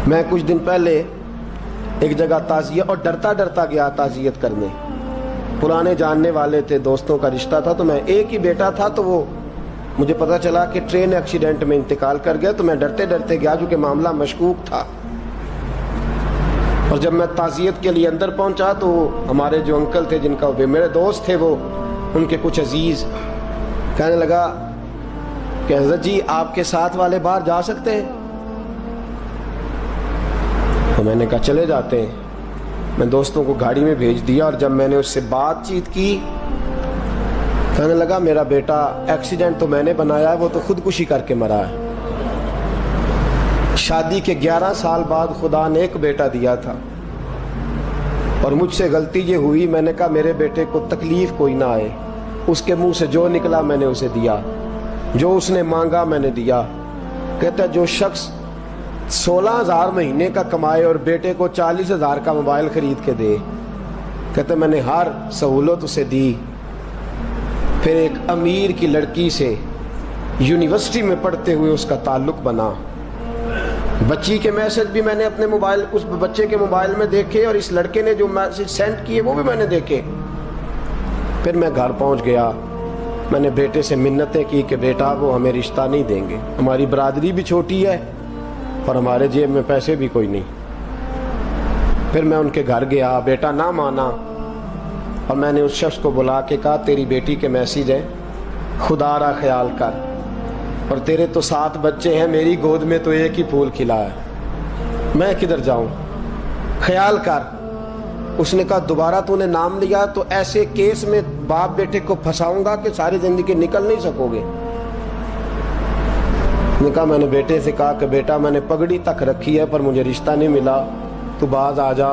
میں کچھ دن پہلے ایک جگہ تعزیت اور ڈرتا ڈرتا گیا تعزیت کرنے. پرانے جاننے والے تھے, دوستوں کا رشتہ تھا, تو میں ایک ہی بیٹا تھا, تو وہ مجھے پتا چلا کہ ٹرین ایکسیڈنٹ میں انتقال کر گیا. تو میں ڈرتے ڈرتے گیا کیونکہ معاملہ مشکوک تھا. اور جب میں تعزیت کے لیے اندر پہنچا تو ہمارے جو انکل تھے, جن کا میرے دوست تھے, وہ ان کے کچھ عزیز کہنے لگا کہ حضرت جی آپ کے ساتھ والے باہر جا سکتے ہیں؟ تو میں نے کہا چلے جاتے ہیں. میں دوستوں کو گاڑی میں بھیج دیا, اور جب میں نے اس سے بات چیت کی, کہنے لگا میرا بیٹا ایکسیڈنٹ تو میں نے بنایا ہے, وہ تو خودکشی کر کے مرا ہے. شادی کے 11 سال بعد خدا نے ایک بیٹا دیا تھا, اور مجھ سے غلطی یہ ہوئی, میں نے کہا میرے بیٹے کو تکلیف کوئی نہ آئے. اس کے منہ سے جو نکلا میں نے اسے دیا, جو اس نے مانگا میں نے دیا. کہتا ہے جو شخص 16,000 مہینے کا کمائے اور بیٹے کو 40,000 کا موبائل خرید کے دے, کہتا ہے میں نے ہر سہولت اسے دی. پھر ایک امیر کی لڑکی سے یونیورسٹی میں پڑھتے ہوئے اس کا تعلق بنا. بچی کے میسج بھی میں نے اپنے موبائل, اس بچے کے موبائل میں دیکھے, اور اس لڑکے نے جو میسج سینڈ کیے وہ بھی میں نے دیکھے. پھر میں گھر پہنچ گیا, میں نے بیٹے سے منتیں کی کہ بیٹا وہ ہمیں رشتہ نہیں دیں گے, ہماری برادری بھی چھوٹی ہے اور ہمارے جیب میں پیسے بھی کوئی نہیں. پھر میں ان کے گھر گیا, بیٹا نہ مانا, اور میں نے اس شخص کو بلا کے کہا تیری بیٹی کے میسیج ہیں, خدا را خیال کر, اور تیرے تو 7 بچے ہیں, میری گود میں تو ایک ہی پھول کھلا ہے, میں کدھر جاؤں, خیال کر. اس نے کہا دوبارہ تو نے نام لیا تو ایسے کیس میں باپ بیٹے کو پھنساؤں گا کہ ساری زندگی نکل نہیں سکو گے. نے کہا میں نے بیٹے سے کہا کہ بیٹا میں نے پگڑی تک رکھی ہے پر مجھے رشتہ نہیں ملا, تو باز آ جا.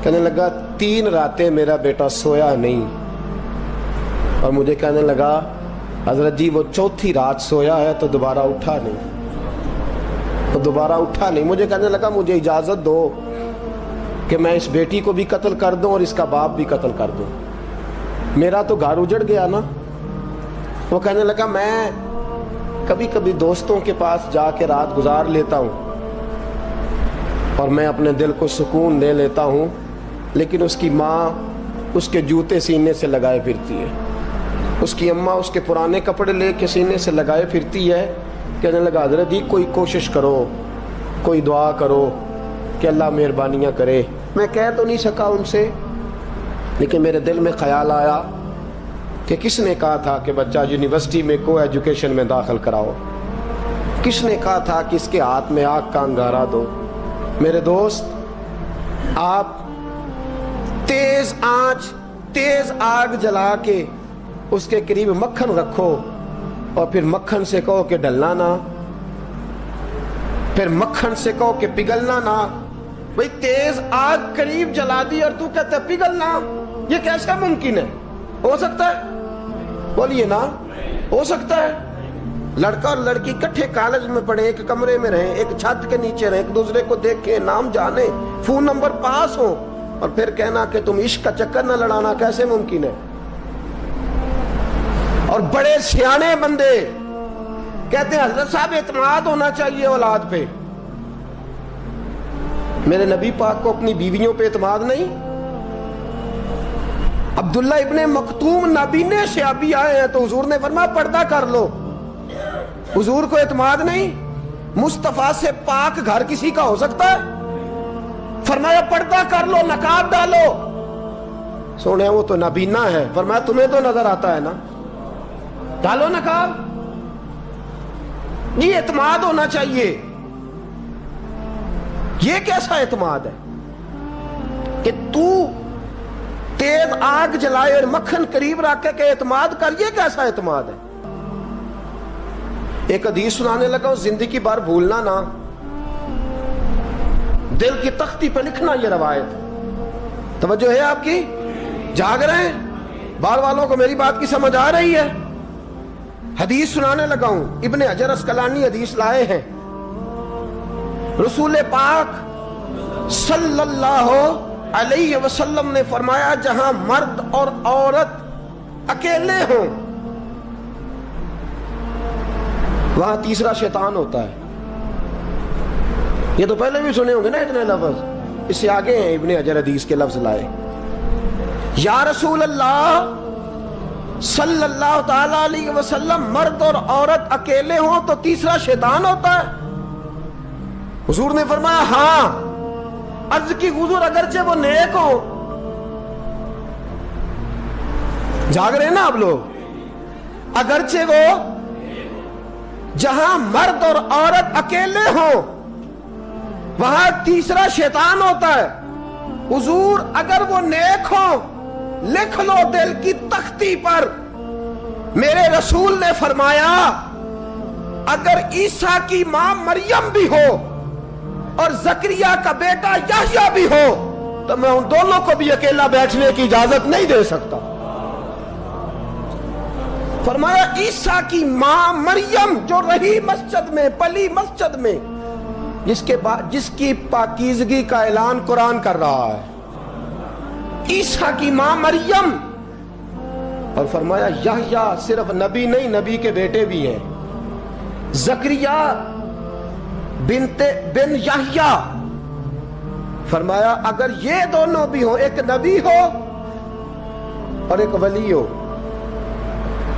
کہنے لگا 3 راتیں میرا بیٹا سویا نہیں, اور مجھے کہنے لگا حضرت جی وہ 4تھی رات سویا ہے تو دوبارہ اٹھا نہیں. مجھے کہنے لگا مجھے اجازت دو کہ میں اس بیٹی کو بھی قتل کر دوں اور اس کا باپ بھی قتل کر دوں, میرا تو گھر اجڑ گیا نا. وہ کہنے لگا میں کبھی کبھی دوستوں کے پاس جا کے رات گزار لیتا ہوں اور میں اپنے دل کو سکون دے لیتا ہوں, لیکن اس کی ماں اس کے جوتے سینے سے لگائے پھرتی ہے, اس کی اماں اس کے پرانے کپڑے لے کے سینے سے لگائے پھرتی ہے. کہنے لگا حضرت جی کوئی کوشش کرو, کوئی دعا کرو کہ اللہ مہربانیاں کرے. میں کہہ تو نہیں سکا ان سے, لیکن میرے دل میں خیال آیا کہ کس نے کہا تھا کہ بچہ یونیورسٹی میں کو ایجوکیشن میں داخل کراؤ, کس نے کہا تھا کہ اس کے ہاتھ میں آگ کا انگارہ دو. میرے دوست, آپ تیز آنچ تیز آگ جلا کے اس کے قریب مکھن رکھو, اور پھر مکھن سے کہو کہ ڈلنا نہ, پھر مکھن سے کہو کہ پگھلنا نہ. بھئی تیز آگ قریب جلا دی اور تو کہتا ہے پگھلنا, یہ کیسا ممکن ہے؟ ہو سکتا ہے؟ بولیے نا, ہو سکتا ہے؟ لڑکا اور لڑکی کٹھے کالج میں پڑھیں, ایک کمرے میں رہیں, ایک چھت کے نیچے رہیں, ایک دوسرے کو دیکھیں, نام جانیں, فون نمبر پاس ہو, اور پھر کہنا کہ تم عشق کا چکر نہ لڑانا, کیسے ممکن ہے؟ اور بڑے سیانے بندے کہتے ہیں حضرت صاحب اعتماد ہونا چاہیے اولاد پہ. میرے نبی پاک کو اپنی بیویوں پہ اعتماد نہیں؟ عبداللہ ابن مکتوم نابینے سے ابھی آئے ہیں تو حضور نے فرمایا پردہ کر لو, حضور کو اعتماد نہیں؟ مصطفیٰ سے پاک گھر کسی کا ہو سکتا ہے؟ فرمایا پردہ کر لو, نقاب ڈالو. سونے وہ تو نابینا ہے, فرمایا تمہیں تو نظر آتا ہے نا, ڈالو نقاب. یہ اعتماد ہونا چاہیے. یہ کیسا اعتماد ہے کہ تو تیز آگ جلائے اور مکھن قریب رکھ کے اعتماد کر, یہ کیسا اعتماد ہے؟ ایک حدیث سنانے لگا ہوں, زندگی بھر بھولنا نہ, دل کی تختی پہ لکھنا یہ روایت. توجہ ہے آپ کی؟ جاگ رہے ہیں؟ باہر والوں کو میری بات کی سمجھ آ رہی ہے؟ حدیث سنانے لگا ہوں, ابن حجر اسقلانی حدیث لائے ہیں. رسول پاک صلی اللہ علیہ وسلم نے فرمایا جہاں مرد اور عورت اکیلے ہوں وہاں تیسرا شیطان ہوتا ہے. یہ تو پہلے بھی سنے ہوں گے نا اتنے لفظ، اس سے آگے ہیں ابن حجر حدیث کے لفظ لائے. یا رسول اللہ صلی اللہ تعالی علیہ وسلم، مرد اور عورت اکیلے ہوں تو تیسرا شیطان ہوتا ہے؟ حضور نے فرمایا ہاں. عرض کی حضور اگرچہ وہ نیک ہو، جاگ رہے ہیں نا آپ لوگ، اگرچہ وہ جہاں مرد اور عورت اکیلے ہوں وہاں تیسرا شیطان ہوتا ہے. حضور اگر وہ نیک ہو لکھ لو دل کی تختی پر، میرے رسول نے فرمایا اگر عیسیٰ کی ماں مریم بھی ہو اور زکریا کا بیٹا یحییٰ بھی ہو تو میں ان دونوں کو بھی اکیلا بیٹھنے کی اجازت نہیں دے سکتا. فرمایا عیسیٰ کی ماں مریم جو رہی مسجد میں، پلی مسجد میں، جس کی پاکیزگی کا اعلان قرآن کر رہا ہے، عیسیٰ کی ماں مریم. اور فرمایا یحییٰ صرف نبی نہیں، نبی کے بیٹے بھی ہیں، زکریا بن یحییٰ. فرمایا اگر یہ دونوں بھی ہوں، ایک نبی ہو اور ایک ولی ہو،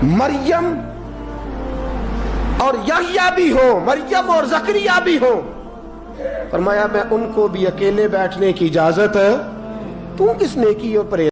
مریم اور یحییٰ بھی ہو، مریم اور زکریا بھی ہو، فرمایا میں ان کو بھی اکیلے بیٹھنے کی اجازت، تو کس نیکی اور پرہیز